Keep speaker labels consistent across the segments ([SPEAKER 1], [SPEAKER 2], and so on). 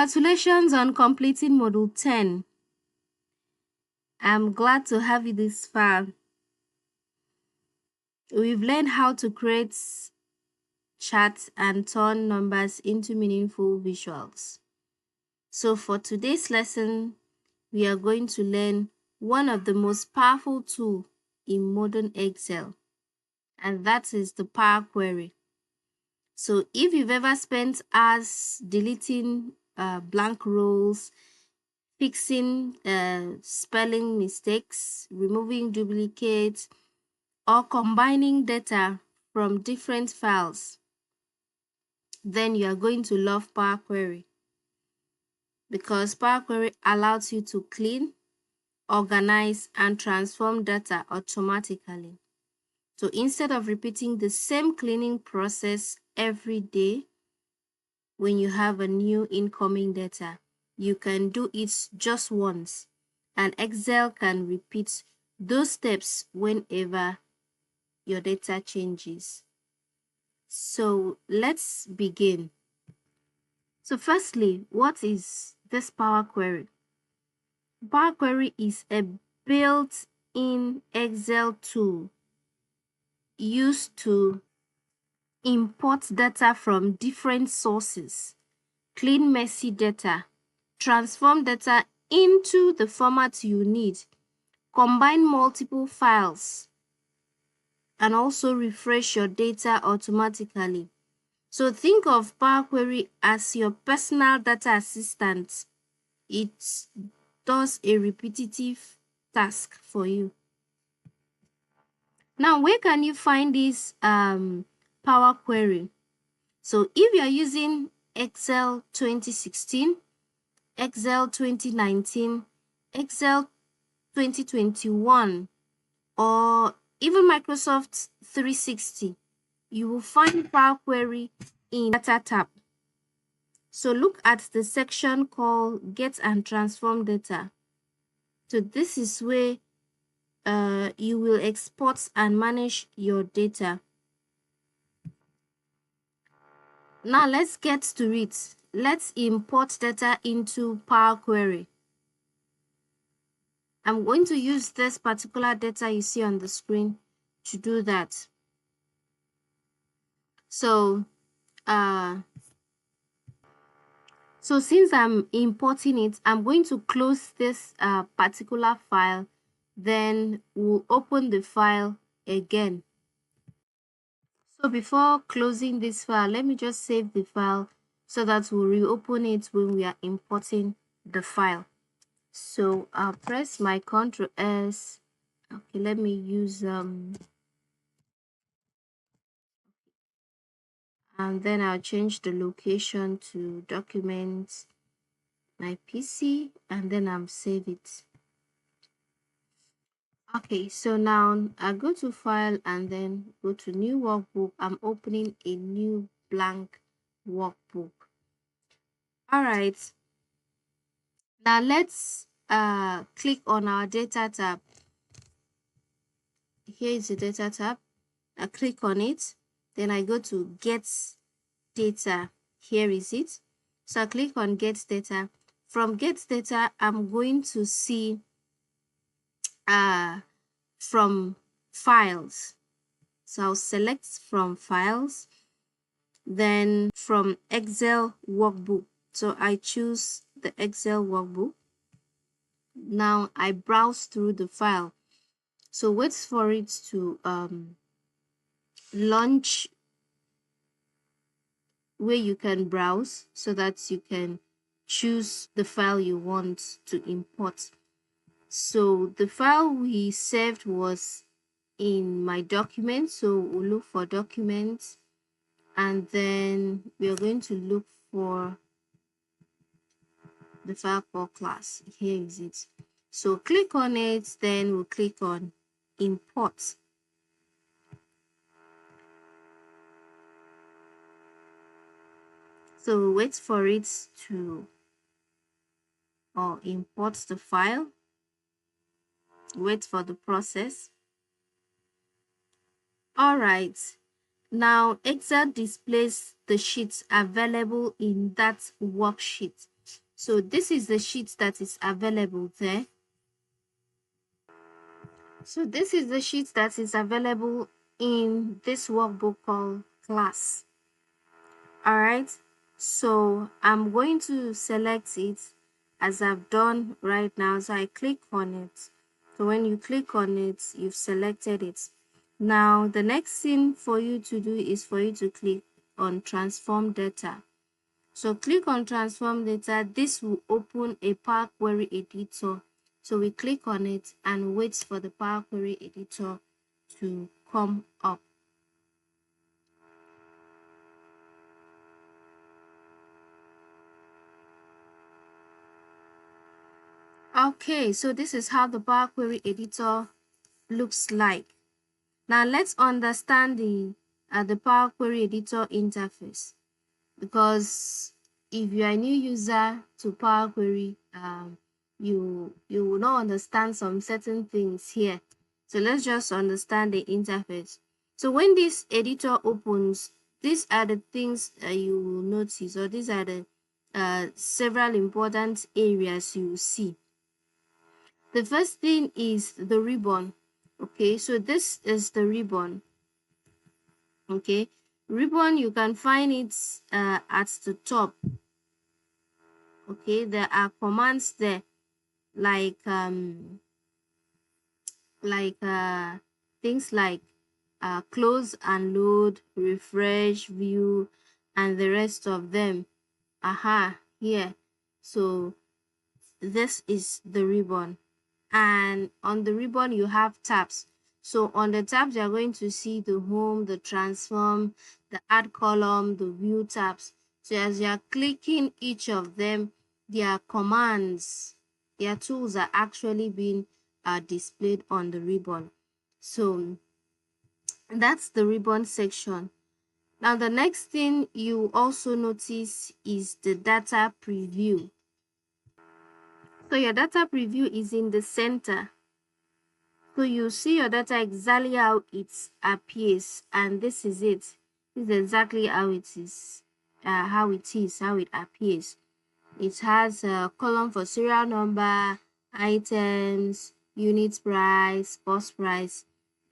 [SPEAKER 1] Congratulations on completing Module 10. I'm glad to have you this far. We've learned how to create charts and turn numbers into meaningful visuals. So for today's lesson, we are going to learn one of the most powerful tools in modern Excel, and that is the Power Query. So if you've ever spent hours deleting blank rows, fixing spelling mistakes, removing duplicates, or combining data from different files, then you are going to love Power Query, because Power Query allows you to clean, organize, and transform data automatically. So instead of repeating the same cleaning process every day when you have a new incoming data, you can do it just once, and Excel can repeat those steps whenever your data changes. So let's begin. So firstly, what is this Power Query? Power Query is a built-in Excel tool used to import data from different sources, clean messy data, transform data into the format you need, combine multiple files, and also refresh your data automatically. So think of Power Query as your personal data assistant. It does a repetitive task for you. Now, where can you find this Power Query? So if you are using Excel 2016, Excel 2019, Excel 2021, or even Microsoft 360, you will find Power Query in Data tab. So look at the section called Get and Transform Data. So this is where you will export and manage your data. Now let's get to it. Let's import data into Power Query. I'm going to use this particular data you see on the screen to do that. So since I'm importing it, I'm going to close this particular file, then we'll open the file again. So before closing this file, let me just save the file so that we'll reopen it when we are importing the file. So I'll press my Ctrl S. Okay, let me use and then I'll change the location to Documents, my PC, and then I'll save it. Okay, so now I go to File and then go to New Workbook. I'm opening a new blank workbook. All right, now let's click on our Data tab. Here is the Data tab. I click on it, then I go to Get Data. Here is it. So I click on Get Data. From Get Data, I'm going to see from Files. So I'll select from Files, then from Excel Workbook. So I choose the Excel Workbook. Now I browse through the file. So wait for it to launch, where you can browse so that you can choose the file you want to import. So the file we saved was in my documents, so we'll look for documents, and then we are going to look for the file called class. Here is it. So click on it, then we'll click on import. So we'll wait for it to import the file. Wait for the process. All right, now Excel displays the sheets available in that worksheet. So this is the sheet that is available there. So this is the sheet that is available in this workbook called class. All right, so I'm going to select it as I've done right now. So I click on it. So when you click on it, you've selected it. Now the next thing for you to do is for you to click on transform data. So click on transform data. This will open a Power Query editor. So we click on it and wait for the Power Query editor to come up. Okay, so this is how the Power Query editor looks like. Now let's understand the Power Query editor interface, because if you are a new user to Power Query, you will not understand some certain things here. So let's just understand the interface. So when this editor opens, these are the things you will notice, or these are the several important areas you will see. The first thing is the ribbon. Okay, so this is the ribbon. Okay, ribbon, you can find it at the top. Okay, there are commands there like things like close and load, refresh, view, and the rest of them. Here. So this is the ribbon, and on the ribbon you have tabs. So on the tabs you are going to see the home, the transform, the add column, the view tabs. So as you are clicking each of them, their commands, their tools are actually being displayed on the ribbon. So that's the ribbon section. Now the next thing you also notice is the data preview. So your data preview is in the center. So you see your data exactly how it appears, and this is it. This is exactly how it is, how it appears. It has a column for serial number, items, unit price, cost price,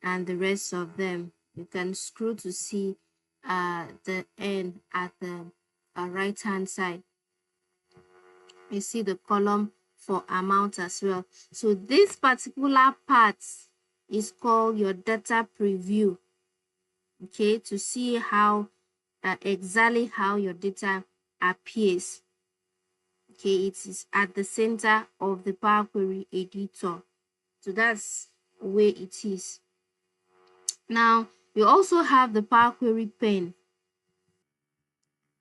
[SPEAKER 1] and the rest of them. You can scroll to see the end at the right hand side. You see the column for amount as well. So this particular part is called your data preview. Okay, to see how exactly how your data appears. Okay, it is at the center of the Power Query editor. So that's where it is. Now you also have the Power Query pen.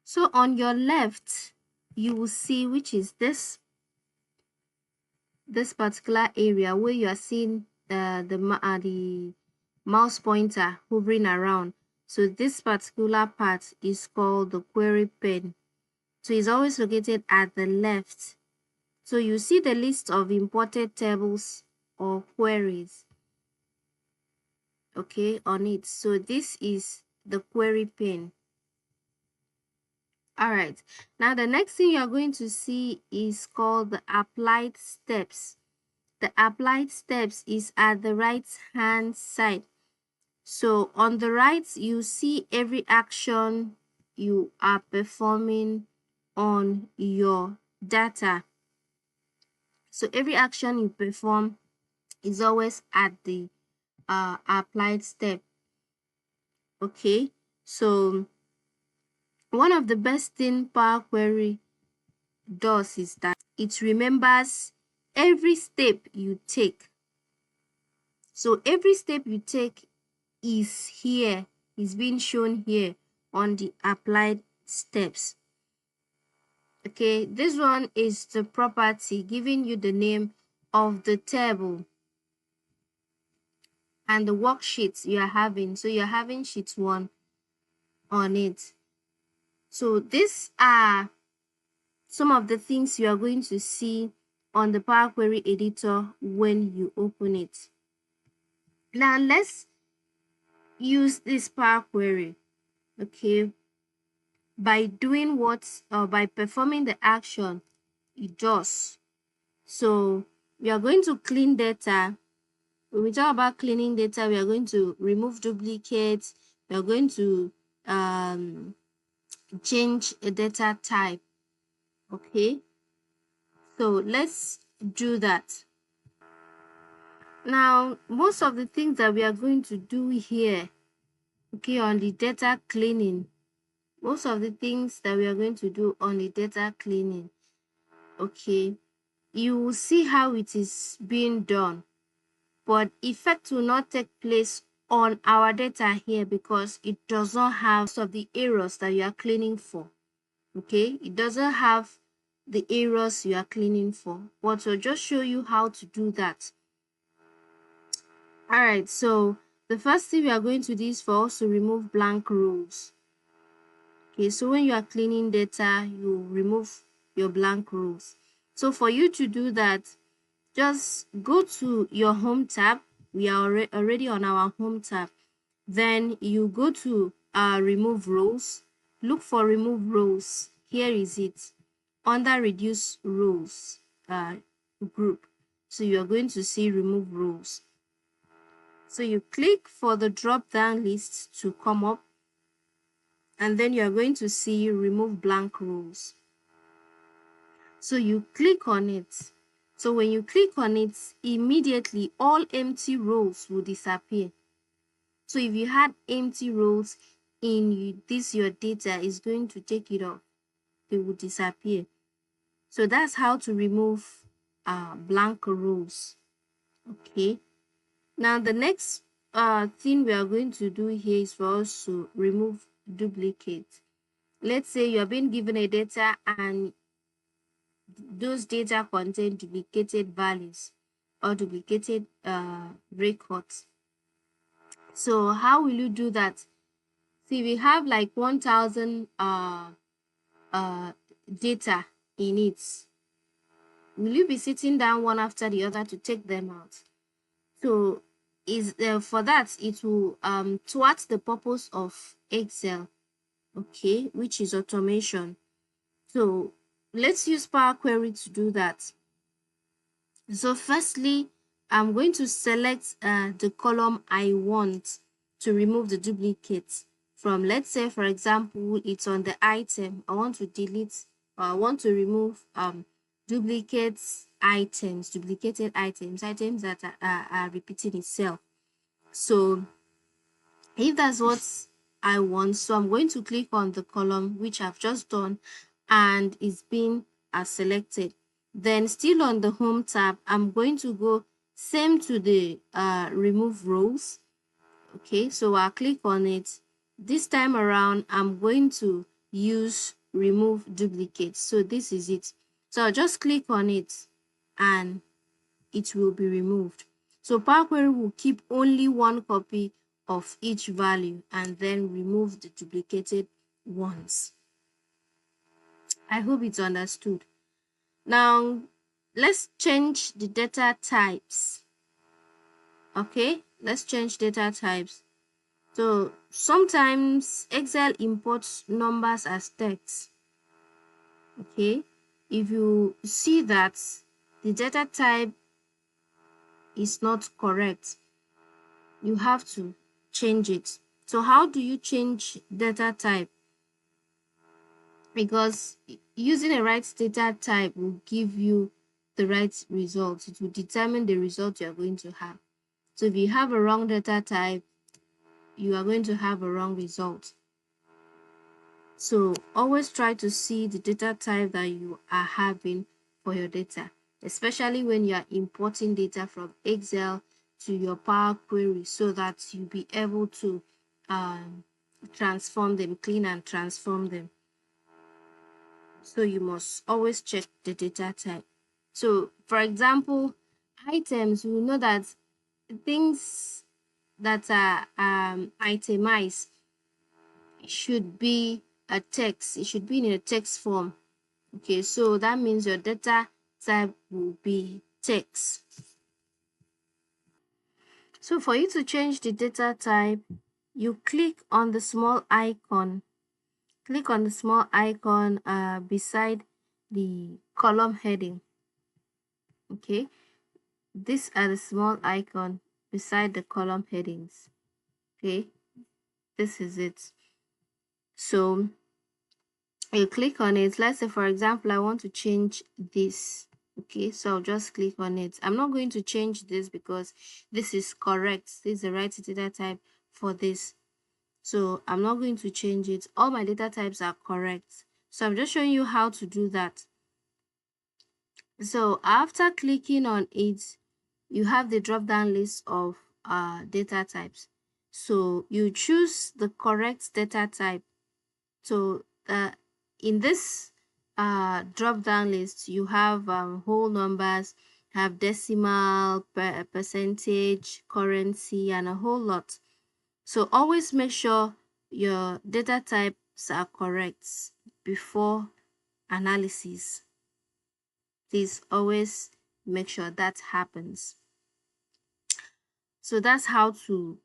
[SPEAKER 1] So on your left, you will see, which is this particular area where you are seeing the mouse pointer hovering around. So this particular part is called the query pen. So it's always located at the left. So you see the list of imported tables or queries, okay, on it. So this is the query pen. All right, now the next thing you're going to see is called the applied steps. The applied steps is at the right hand side. So on the right, you see every action you are performing on your data. So every action you perform is always at the applied step. Okay, so one of the best thing Power Query does is that it remembers every step you take. So every step you take is being shown here on the applied steps. Okay, this one is the property giving you the name of the table and the worksheets you are having. So you're having sheet 1 on it. So these are some of the things you are going to see on the Power Query editor when you open it. Now let's use this Power Query, okay, by doing by performing the action it does. So we are going to clean data. When we talk about cleaning data, we are going to remove duplicates. We are going to change a data type. Okay, so let's do that. Now, most of the things that we are going to do here, okay, on the data cleaning, most of the things that we are going to do on the data cleaning, okay, you will see how it is being done, but effect will not take place on our data here because it does not have most of the errors that you are cleaning for. Okay, it doesn't have the errors you are cleaning for, but I'll just show you how to do that. All right, so the first thing we are going to do is for us to remove blank rows. Okay, so when you are cleaning data, you remove your blank rows. So for you to do that, just go to your home tab. We are already on our home tab. Then you go to remove rows. Look for remove rows. Here is it, under reduce rows group. So you are going to see remove rows. So you click for the drop down list to come up, and then you are going to see remove blank rows. So you click on it. So when you click on it, immediately all empty rows will disappear. So if you had empty rows in this your data, is going to take it off. They will disappear. So that's how to remove blank rows. Okay. Now the next thing we are going to do here is for us to remove duplicate. Let's say you are being given a data and those data contain duplicated values or duplicated records. So how will you do that? See, we have like 1000 data in it. Will you be sitting down one after the other to take them out? So is for that it will thwart the purpose of Excel, okay, which is automation. So let's use Power Query to do that. So firstly, I'm going to select the column I want to remove the duplicates from. Let's say, for example, it's on the item. I want to delete or I want to remove duplicates items, duplicated items that are repeating itself. So if that's what I want, so I'm going to click on the column, which I've just done, and it's been selected. Then still on the home tab, I'm going to go same to the remove rows. Okay, so I'll click on it. This time around, I'm going to use remove duplicates. So this is it. So I'll just click on it and it will be removed. So Power Query will keep only one copy of each value and then remove the duplicated ones. I hope it's understood. Now, let's change the data types. Okay, let's change data types. So sometimes Excel imports numbers as text. Okay, if you see that the data type is not correct, you have to change it. So how do you change data type? Because using a right data type will give you the right result. It will determine the result you are going to have. So if you have a wrong data type, you are going to have a wrong result. So always try to see the data type that you are having for your data, especially when you are importing data from Excel to your Power Query, so that you'll be able to transform them, clean and transform them. So you must always check the data type. So for example, items, we know that things that are itemized should be a text. It should be in a text form. Okay, so that means your data type will be text. So for you to change the data type, you click on the small icon. Click on the small icon beside the column heading. Okay, these are the small icon beside the column headings. Okay, this is it. So you click on it. Let's say, for example, I want to change this. Okay, so I'll just click on it. I'm not going to change this because this is correct. This is the right data type for this. So I'm not going to change it. All my data types are correct. So I'm just showing you how to do that. So after clicking on it, you have the drop down list of data types. So you choose the correct data type. So in this drop down list, you have whole numbers, have decimal, percentage, currency, and a whole lot. So always make sure your data types are correct before analysis. Please always make sure that happens. So that's how to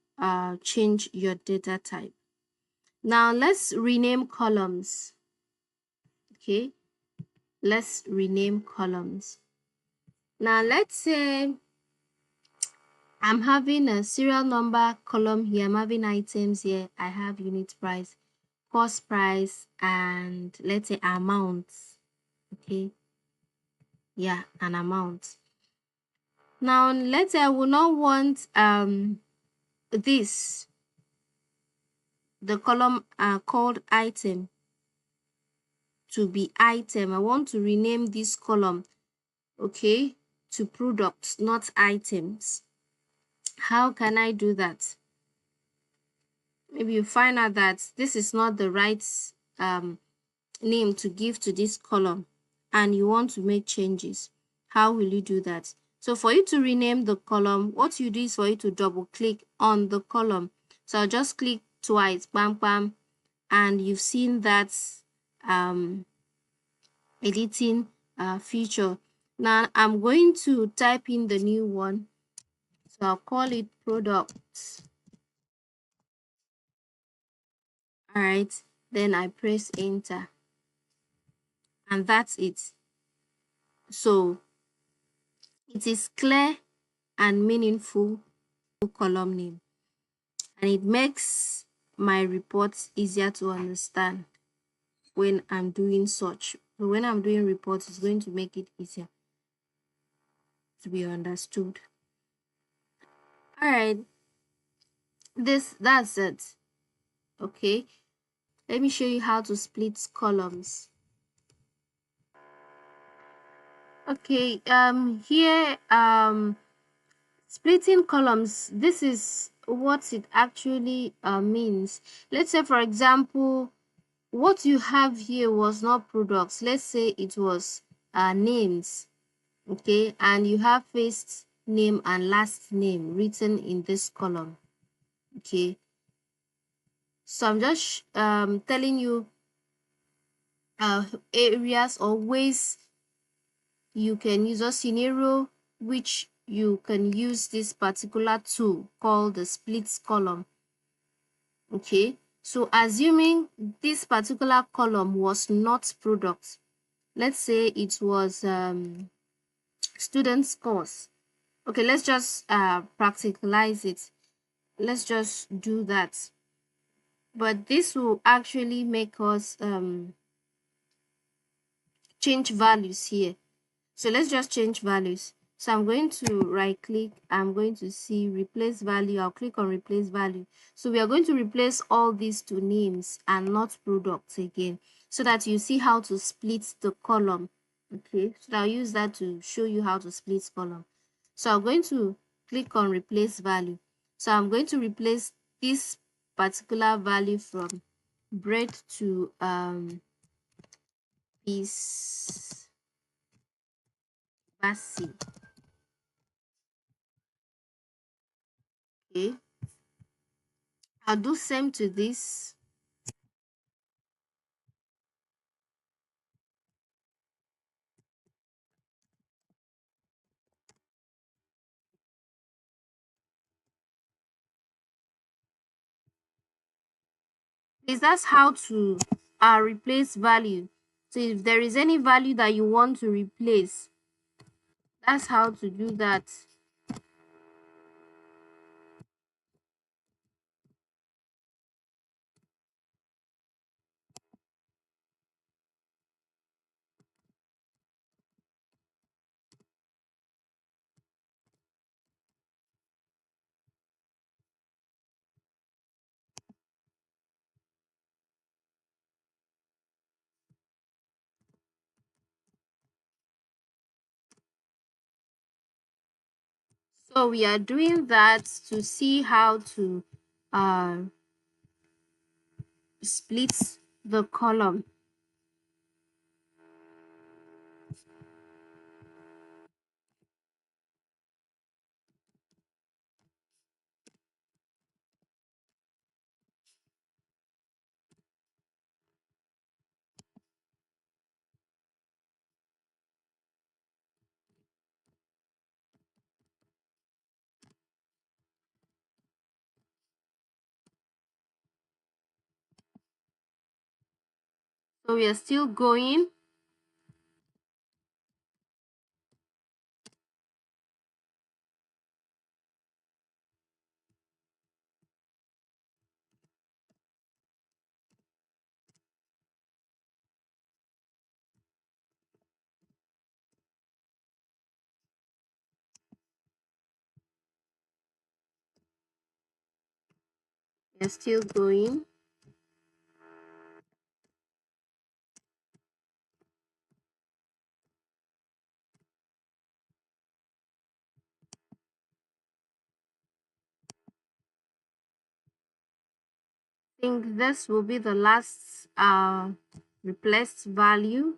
[SPEAKER 1] change your data type. Now let's rename columns. Okay, let's rename columns. Now let's say I'm having a serial number column here. I'm having items here. I have unit price, cost price, and let's say amounts. Okay, yeah, an amount. Now let's say I will not want this, the column called item, to be item. I want to rename this column, okay, to products, not items. How can I do that? Maybe you find out that this is not the right name to give to this column and you want to make changes. How will you do that? So for you to rename the column, what you do is for you to double click on the column. So I'll just click twice, bam bam, and you've seen that editing feature. Now I'm going to type in the new one. So I'll call it products. All right, then I press enter, and that's it. So it is clear and meaningful column name, and it makes my reports easier to understand when I'm doing such. So when I'm doing reports, it's going to make it easier to be understood. All right, that's it. Okay, let me show you how to split columns. Okay, here splitting columns, this is what it actually means. Let's say, for example, what you have here was not products. Let's say it was names, okay, and you have first name and last name written in this column, okay. So I'm just telling you areas or ways you can use a scenario which you can use this particular tool called the split column. Okay, so assuming this particular column was not product, let's say it was student scores. Okay, let's just practicalize it. Let's just do that. But this will actually make us change values here. So let's just change values. So I'm going to right click. I'm going to see replace value. I'll click on replace value. So we are going to replace all these to names and not products again, so that you see how to split the column. Okay, so I'll use that to show you how to split column. So I'm going to click on replace value. So I'm going to replace this particular value from bread to piece basi. Okay, I'll do same to this. Is that's how to replace value. So if there is any value that you want to replace, that's how to do that. So we are doing that to see how to uh, split the column. So we are still going. We are still going. I think this will be the last replaced value.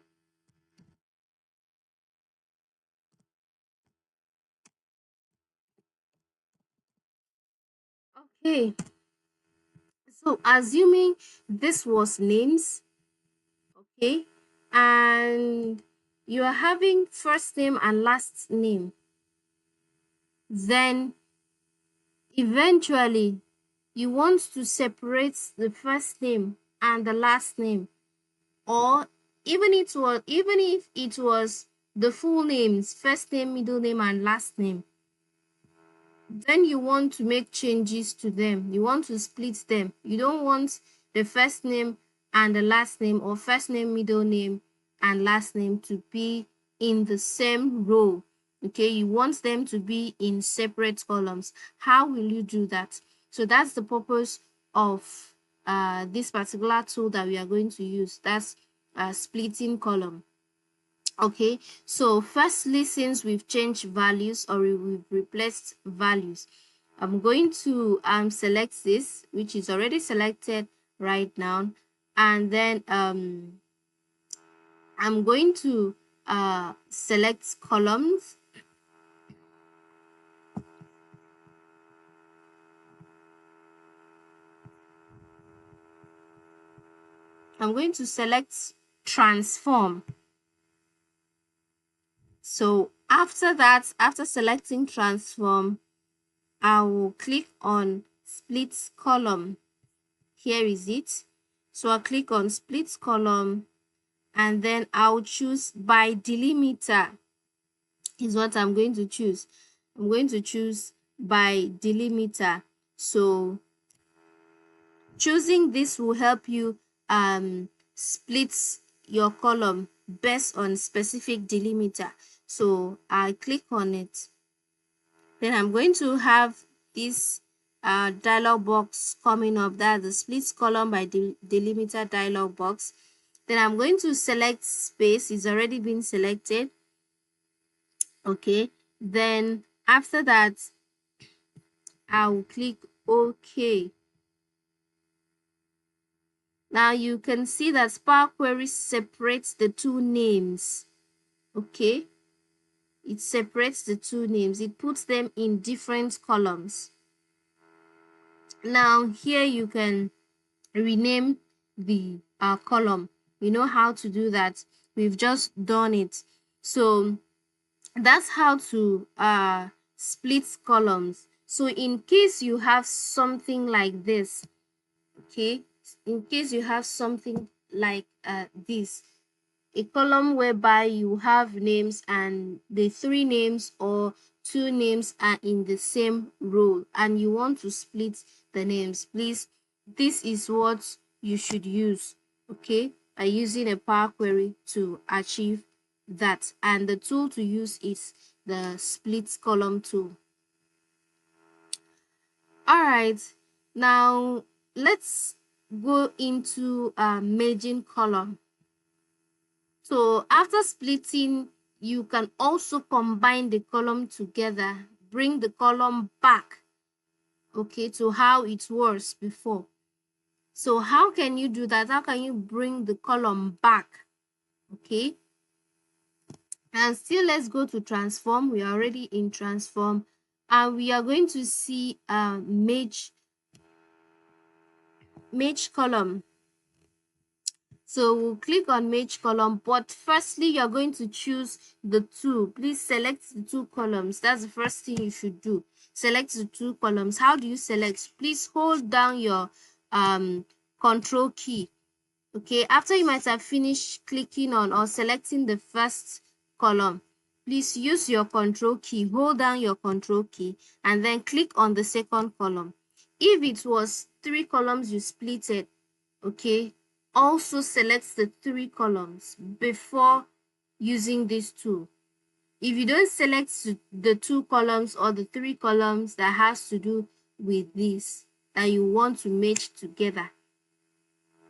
[SPEAKER 1] Okay, so assuming this was names, okay, and you are having first name and last name, then eventually you want to separate the first name and the last name, or even if it was the full names, first name, middle name, and last name, then you want to make changes to them. You want to split them. You don't want the first name and the last name, or first name, middle name, and last name to be in the same row. Okay, you want them to be in separate columns. How will you do that? So that's the purpose of this particular tool that we are going to use. That's splitting column. Okay, so firstly, since we've changed values or we've replaced values, I'm going to select this, which is already selected right now, and then I'm going to select columns. I'm going to select transform. So after that, after selecting transform, I will click on split column. Here is it. So I'll click on split column, and then I'll choose by delimiter is what I'm going to choose. I'm going to choose by delimiter. So choosing this will help you split your column based on specific delimiter. So I click on it. Then I'm going to have this dialog box coming up. That's the split column by delimiter dialog box. Then I'm going to select space. It's already been selected. Okay. Then after that, I'll click OK. Now you can see that Power Query separates the two names. Okay. It separates the two names. It puts them in different columns. Now here you can rename the column. You know how to do that. We've just done it. So that's how to split columns. So in case you have something like this, okay, in case you have something like this, a column whereby you have names and the 3 names or 2 names are in the same row and you want to split the names, please, this is what you should use, okay, by using a Power Query to achieve that. And the tool to use is the split column tool. All right, now let's go into merging column. So after splitting, you can also combine the column together, bring the column back, okay, to how it was before. So how can you do that? How can you bring the column back? Okay, and still let's go to transform. We are already in transform and we are going to see merge column. So we'll click on merge column, but firstly you're going to choose the two. Please select the 2 columns. That's the first thing you should do. Select the 2 columns. How do you select? Please hold down your control key. Okay, after you might have finished clicking on or selecting the first column, please use your control key, hold down your control key and then click on the second column. If it was 3 columns you splitted, okay, also select the 3 columns before using this tool. If you don't select the 2 columns or the 3 columns that has to do with this that you want to merge together,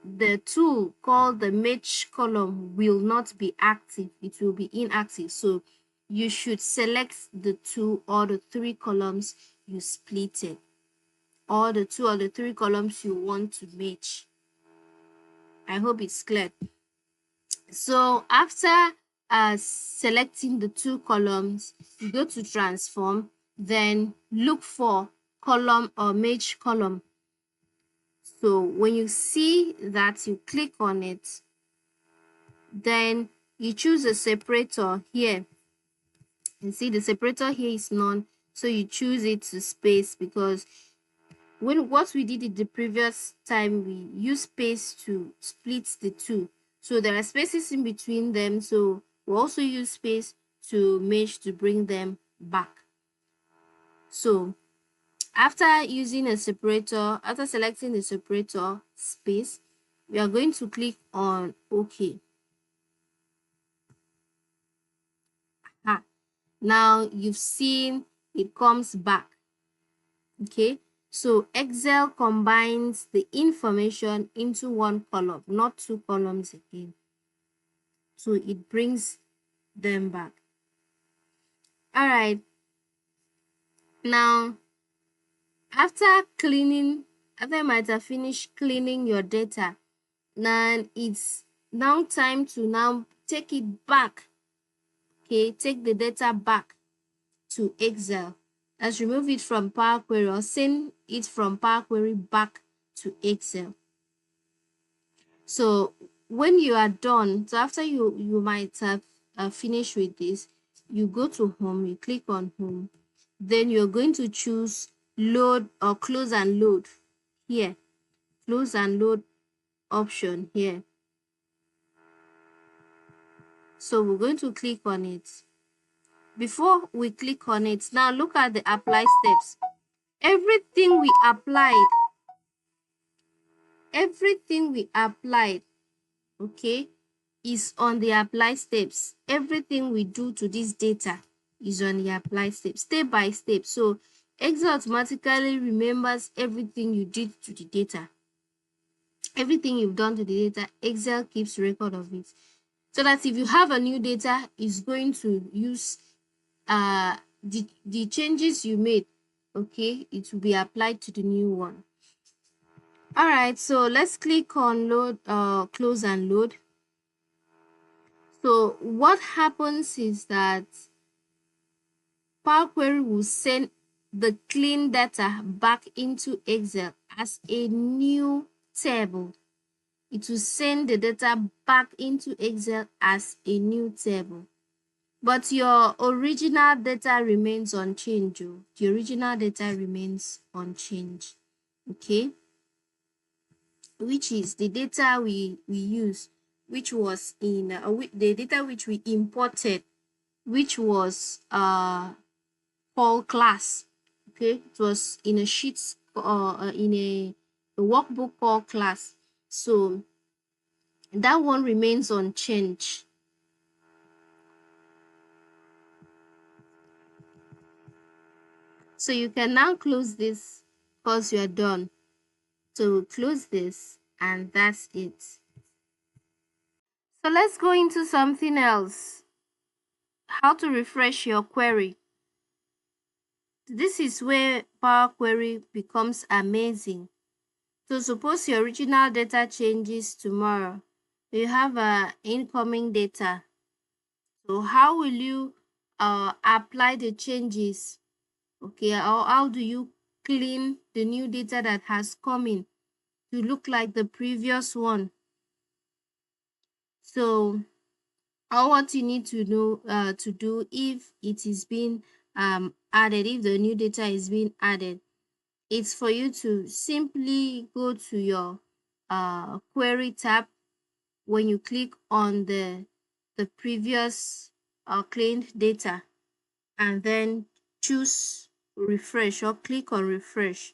[SPEAKER 1] the tool called the merge column will not be active. It will be inactive. So you should select the 2 or the 3 columns you splitted, or the 2 or the 3 columns you want to merge. I hope it's clear. So after selecting the 2 columns, you go to transform, then look for column or merge column. So when you see that, you click on it, then you choose a separator here. You see the separator here is none, so you choose it to space, because what we did in the previous time, we used space to split the 2, so there are spaces in between them, so we also use space to merge to bring them back. So after using a separator, after selecting the separator space, we are going to click on OK. Now you've seen it comes back. Okay, so Excel combines the information into 1 column, not 2 columns again. So it brings them back. All right, now after you might have finished cleaning your data, now it's now time to now take it back. Okay, take the data back to Excel. Let's remove it from Power Query or send it from Power Query back to Excel. So when you are done, so after you might have finished with this, you go to home, you click on home, then you're going to choose load or close and load here, close and load option here. So we're going to click on it. Before we click on it, now look at the apply steps. Everything we applied, okay, is on the apply steps. Everything we do to this data is on the apply steps, step by step. So Excel automatically remembers everything you did to the data. Everything you've done to the data, Excel keeps record of it. So that if you have a new data, it's going to use the changes you made, okay, it will be applied to the new one. All right, so let's click on load, close and load. So what happens is that Power Query will send the clean data back into Excel as a new table. It will send the data back into Excel as a new table. But your original data remains unchanged. The original data remains unchanged. Okay? Which is the data we use which was in the data which we imported, which was called class. Okay, it was in a sheet in a workbook called class. So that one remains unchanged. So you can now close this because you are done. So close this, and that's it. So let's go into something else. How to refresh your query. This is where Power Query becomes amazing. So suppose your original data changes tomorrow. You have incoming data. So how will you apply the changes? Okay, or how do you clean the new data that has come in to look like the previous one? So all what you need to know to do if it is being added, if the new data is being added, it's for you to simply go to your query tab. When you click on the previous cleaned data, and then choose refresh or click on refresh,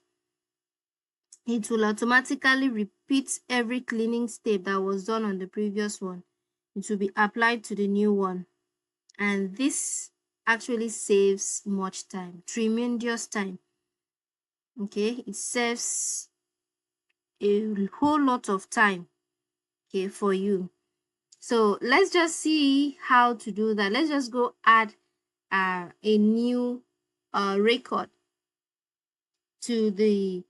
[SPEAKER 1] it will automatically repeat every cleaning step that was done on the previous one. It will be applied to the new one, and this actually saves much time, tremendous time. Okay, it saves a whole lot of time, okay, for you. So let's just see how to do that. Let's just go add a new record to the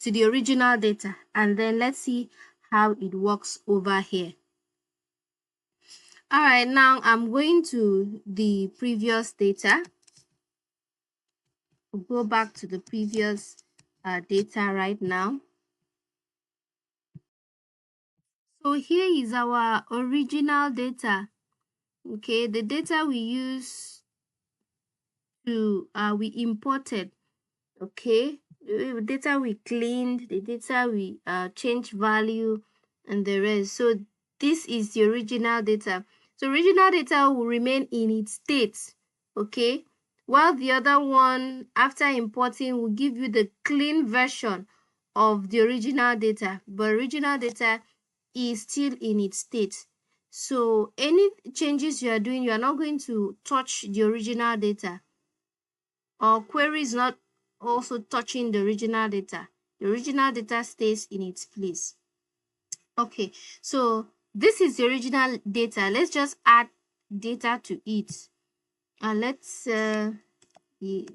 [SPEAKER 1] original data, and then let's see how it works over here. All right, now I'm going to the previous data. We'll go back to the previous data right now. So here is our original data. Okay, the data we use to we imported. Okay, the data we cleaned, the data we changed value, and the rest. So this is the original data. So original data will remain in its state. Okay, while the other one after importing will give you the clean version of the original data, but original data is still in its state. So any changes you are doing, you are not going to touch the original data. Or query is not also touching the original data. The original data stays in its place. Okay, so this is the original data. Let's just add data to it. Let's add the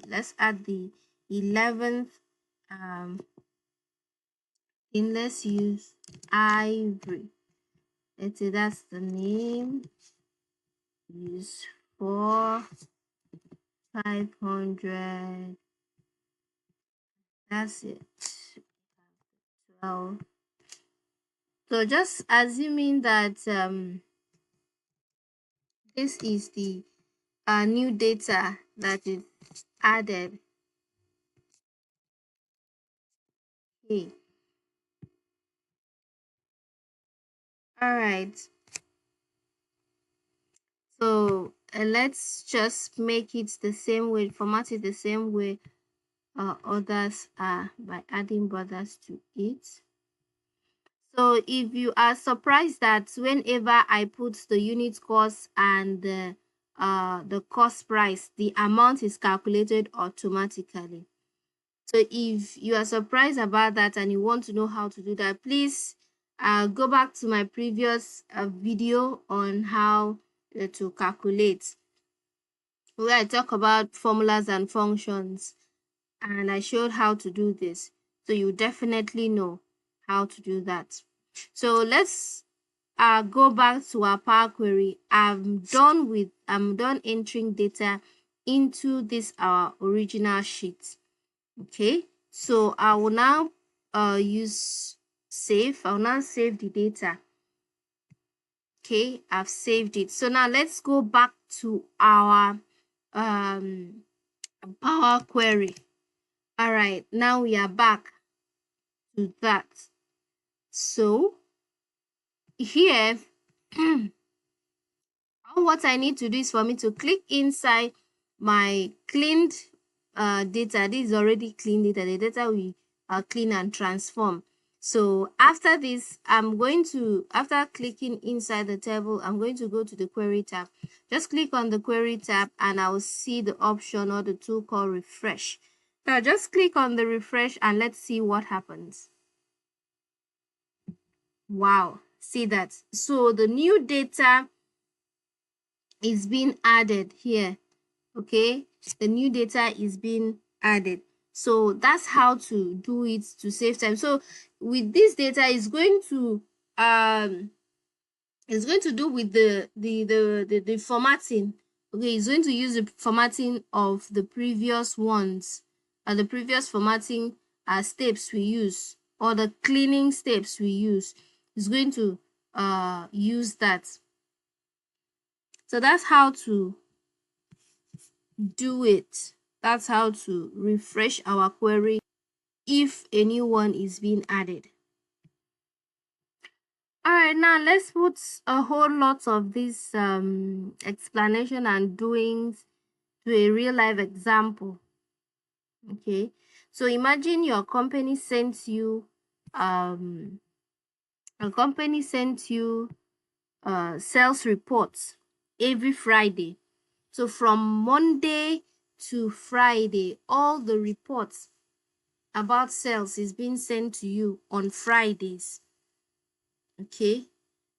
[SPEAKER 1] 11th and let's use Ivory. Let's say that's the name. Use 500. That's it. 12. So just assuming that this is the new data that is added. Okay. All right. So let's just make it the same way, format it the same way others are by adding borders to it. So if you are surprised that whenever I put the unit cost and the cost price, the amount is calculated automatically. So if you are surprised about that and you want to know how to do that, please go back to my previous video on how to calculate, where I talk about formulas and functions, and I showed how to do this. So you definitely know how to do that. So let's go back to our Power Query. I'm done entering data into this our original sheet. Okay, so I will now use save. I will now save the data. Okay, I've saved it. So now let's go back to our Power Query. All right, now we are back to that. So here All what I need to do is for me to click inside my cleaned data. This is already clean data, the data we clean and transform. So after this, after clicking inside the table, I'm going to go to the query tab. Just click on the query tab and I'll see the option or the tool called refresh. Now just click on the refresh and let's see what happens. Wow, see that? So the new data is being added here. Okay, the new data is being added. So that's how to do it to save time. So with this data, it's going to do with the formatting. Okay, it's going to use the formatting of the previous ones, the previous formatting steps we use, or the cleaning steps we use. It's going to use that. So that's how to do it. That's how to refresh our query if a new one is being added. All right, now let's put a whole lot of this explanation and doings to a real life example. Okay, so imagine your company sent you sales reports every Friday. So from Monday to Friday, all the reports about sales is being sent to you on Fridays. Okay,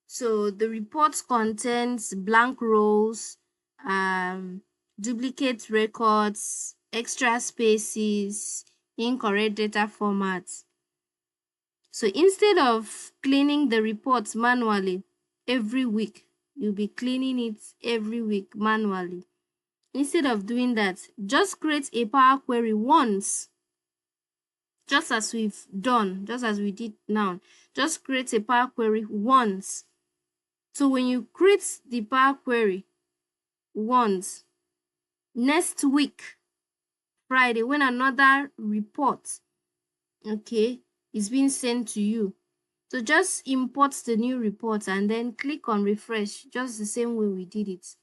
[SPEAKER 1] so the report contains blank rows, duplicate records, extra spaces, incorrect data formats. So instead of cleaning the reports manually every week, you'll be cleaning it every week manually. Instead of doing that, just create a Power Query once, just as we did now. Just create a Power Query once. So when you create the Power Query once, next week, Friday, when another report, okay, is being sent to you, so just import the new report and then click on refresh, just the same way we did it.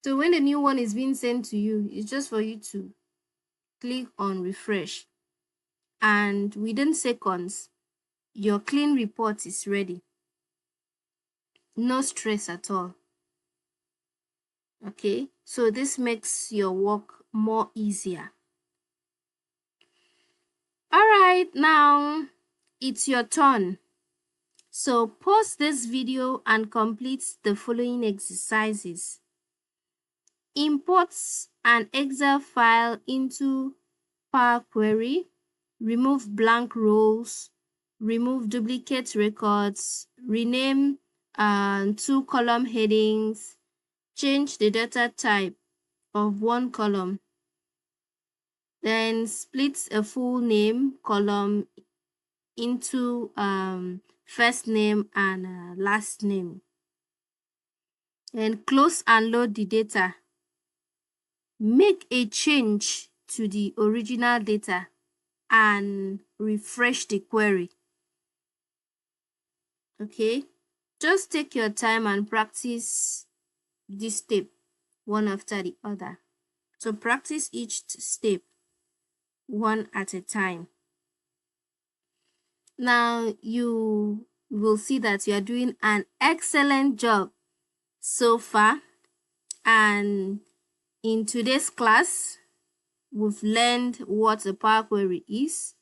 [SPEAKER 1] So when the new one is being sent to you, it's just for you to click on refresh, and within seconds, your clean report is ready. No stress at all. Okay, so this makes your work more easier. All right, now it's your turn. So pause this video and complete the following exercises. Import an Excel file into Power Query, remove blank rows, remove duplicate records, rename 2 column headings, change the data type of 1 column, then split a full name column into first name and last name. Then close and load the data. Make a change to the original data and refresh the query. Okay, just take your time and practice this step one after the other. So practice each step one at a time. Now you will see that you are doing an excellent job so far, and in today's class we've learned what a Power Query is,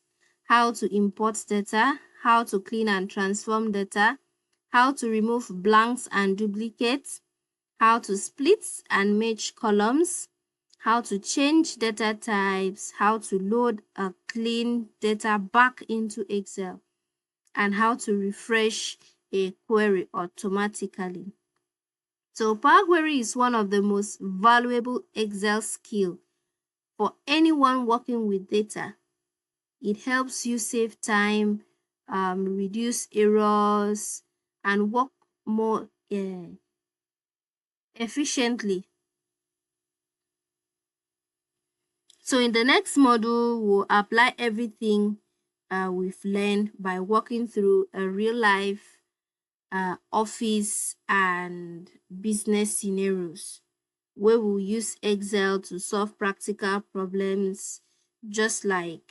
[SPEAKER 1] how to import data, how to clean and transform data, how to remove blanks and duplicates, how to split and merge columns, how to change data types, how to load a clean data back into Excel, and how to refresh a query automatically. So Power Query is one of the most valuable Excel skills for anyone working with data. It helps you save time, reduce errors, and work more efficiently. So in the next module, we'll apply everything we've learned by walking through a real life office and business scenarios where we'll use Excel to solve practical problems just like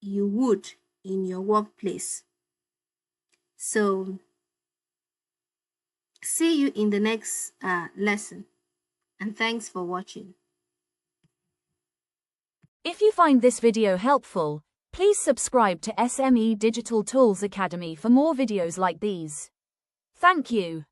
[SPEAKER 1] you would in your workplace. So, see you in the next lesson, and thanks for watching.
[SPEAKER 2] If you find this video helpful, please subscribe to SME Digital Tools Academy for more videos like these. Thank you.